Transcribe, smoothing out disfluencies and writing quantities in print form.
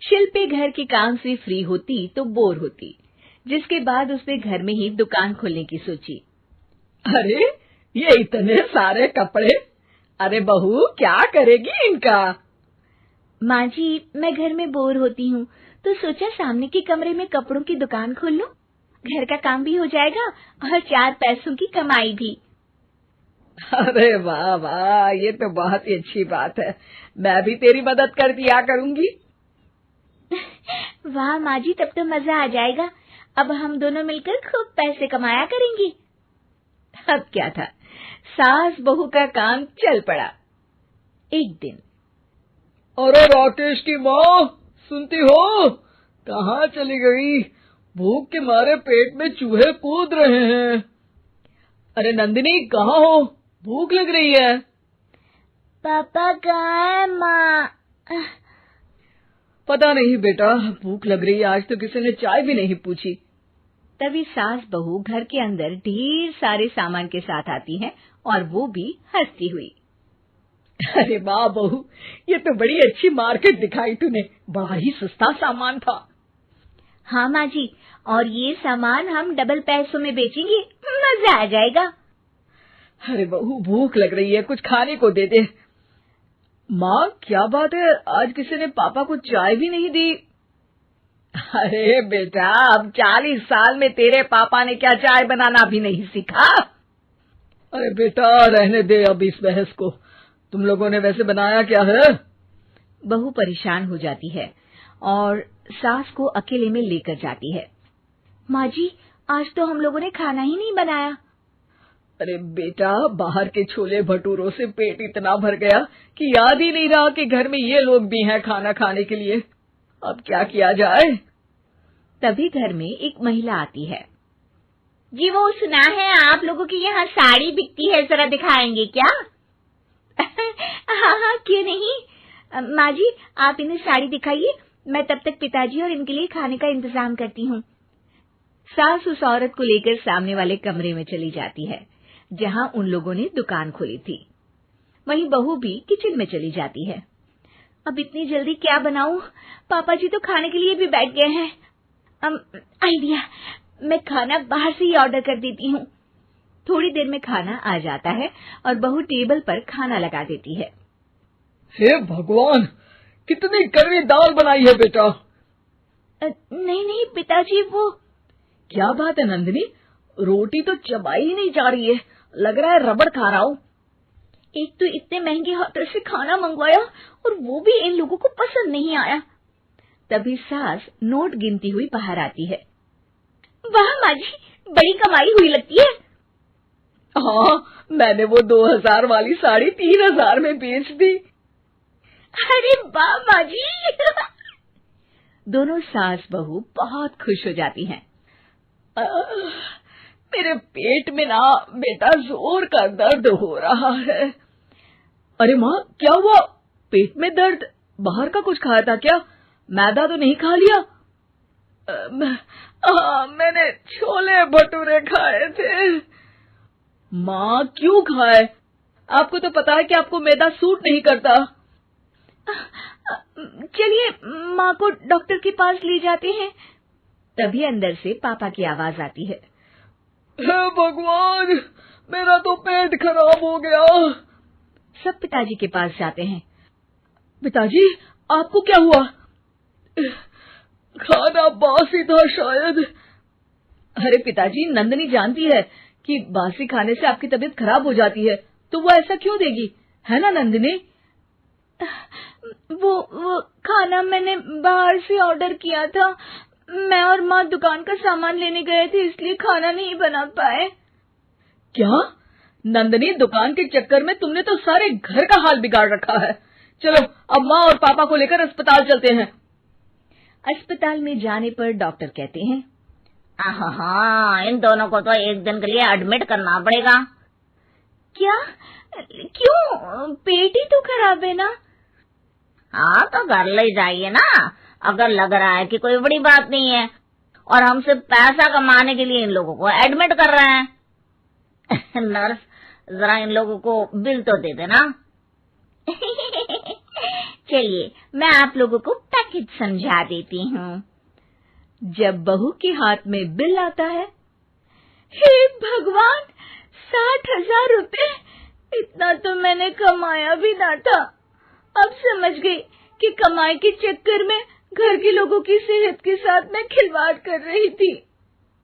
शिल्पी घर के काम से फ्री होती तो बोर होती, जिसके बाद उसने घर में ही दुकान खोलने की सोची। अरे ये इतने सारे कपड़े, अरे बहू क्या करेगी इनका? माँ जी, मैं घर में बोर होती हूँ तो सोचा सामने के कमरे में कपड़ों की दुकान खोल लूं। घर का काम भी हो जाएगा और 4 पैसों की कमाई भी। अरे वाह वाह, ये तो बहुत ही अच्छी बात है। मैं भी तेरी मदद कर दिया करूंगी। वाह माँ जी, तब तो मजा आ जाएगा। अब हम दोनों मिलकर खूब पैसे कमाया करेंगे। अब क्या था, सास बहू का काम चल पड़ा। एक दिन, अरे राकेश की माँ, सुनती हो? कहाँ चली गई? भूख के मारे पेट में चूहे कूद रहे हैं। अरे नंदिनी, कहाँ हो? भूख लग रही है। पापा कहाँ है माँ? पता नहीं बेटा, भूख लग रही है। आज तो किसी ने चाय भी नहीं पूछी। तभी सास बहू घर के अंदर ढेर सारे सामान के साथ आती हैं और वो भी हंसती हुई। अरे वाह बहू, ये तो बड़ी अच्छी मार्केट दिखाई तूने। बड़ा ही सस्ता सामान था। हाँ माँ जी, और ये सामान हम डबल पैसों में बेचेंगे, मजा आ जाएगा। अरे बहू, भूख लग रही है, कुछ खाने को दे दे। माँ क्या बात है, आज किसी ने पापा को चाय भी नहीं दी? अरे बेटा, अब 40 साल में तेरे पापा ने क्या चाय बनाना भी नहीं सीखा? अरे बेटा रहने दे अब इस बहस को। तुम लोगों ने वैसे बनाया क्या है? बहू परेशान हो जाती है और सास को अकेले में लेकर जाती है। माँ जी, आज तो हम लोगों ने खाना ही नहीं बनाया। अरे बेटा, बाहर के छोले भटूरों से पेट इतना भर गया कि याद ही नहीं रहा कि घर में ये लोग भी हैं खाना खाने के लिए। अब क्या किया जाए? तभी घर में एक महिला आती है। जी, वो सुना है आप लोगों की यहाँ साड़ी बिकती है, जरा दिखाएंगे क्या? हाँ हाँ, क्यों नहीं। माँ जी, आप इन्हें साड़ी दिखाइए, मैं तब तक पिताजी और इनके लिए खाने का इंतजाम करती हूँ। सास उस औरत को लेकर सामने वाले कमरे में चली जाती है जहाँ उन लोगों ने दुकान खोली थी। वहीं बहू भी किचन में चली जाती है। अब इतनी जल्दी क्या बनाऊं? पापा जी तो खाने के लिए भी बैठ गए हैं। आइडिया, मैं खाना बाहर से ही ऑर्डर कर देती हूँ। थोड़ी देर में खाना आ जाता है और बहू टेबल पर खाना लगा देती है। हे भगवान, कितनी कड़वी दाल बनाई है बेटा। नहीं नहीं पिताजी, वो क्या बात है नंदिनी, रोटी तो चबाई ही नहीं जा रही है, लग रहा है रबड़ खा रहा हूँ। एक तो इतने महंगे होटल से खाना मंगवाया और वो भी इन लोगों को पसंद नहीं आया। तभी सास नोट गिनती हुई बाहर आती है। वाह माँ जी, बड़ी कमाई हुई लगती है। हाँ, मैंने वो 2000 वाली साड़ी 3000 में बेच दी। अरे वाह माँ जी। दोनों सास बहू बहुत खुश हो जाती हैं। मेरे पेट में ना बेटा जोर का दर्द हो रहा है। अरे माँ, क्या हुआ? पेट में दर्द? बाहर का कुछ खाया था क्या? मैदा तो नहीं खा लिया? मैंने छोले भटूरे खाए थे। माँ क्यों खाए? आपको तो पता है कि आपको मैदा सूट नहीं करता। चलिए माँ को डॉक्टर के पास ले जाते हैं। तभी अंदर से पापा की आवाज आती है। हे भगवान, मेरा तो पेट खराब हो गया। सब पिताजी के पास जाते हैं। पिताजी, आपको क्या हुआ? खाना बासी था शायद। अरे पिताजी, नंदिनी जानती है कि बासी खाने से आपकी तबीयत खराब हो जाती है, तो वो ऐसा क्यों देगी, है ना नंदिनी? वो खाना मैंने बाहर से ऑर्डर किया था। मैं और माँ दुकान का सामान लेने गए थे, इसलिए खाना नहीं बना पाए। क्या नंदिनी, दुकान के चक्कर में तुमने तो सारे घर का हाल बिगाड़ रखा है। चलो अब माँ और पापा को लेकर अस्पताल चलते हैं। अस्पताल में जाने पर डॉक्टर कहते हैं, हाँ, इन दोनों को तो एक दिन के लिए एडमिट करना पड़ेगा। क्या? क्यों? पेट ही तो खराब है ना। हाँ, तो घर ले जाइए ना, अगर लग रहा है कि कोई बड़ी बात नहीं है और हम सिर्फ पैसा कमाने के लिए इन लोगों को एडमिट कर रहे हैं। नर्स, जरा इन लोगों को बिल तो दे देना। चलिए, मैं आप लोगों को पैकेज पैकेज समझा देती हूँ। जब बहू के हाथ में बिल आता है, हे भगवान, 60,000 रुपए! इतना तो मैंने कमाया भी ना था। अब समझ गई कि कमाई के चक्कर में घर के लोगों की सेहत के साथ मैं खिलवाड़ कर रही थी।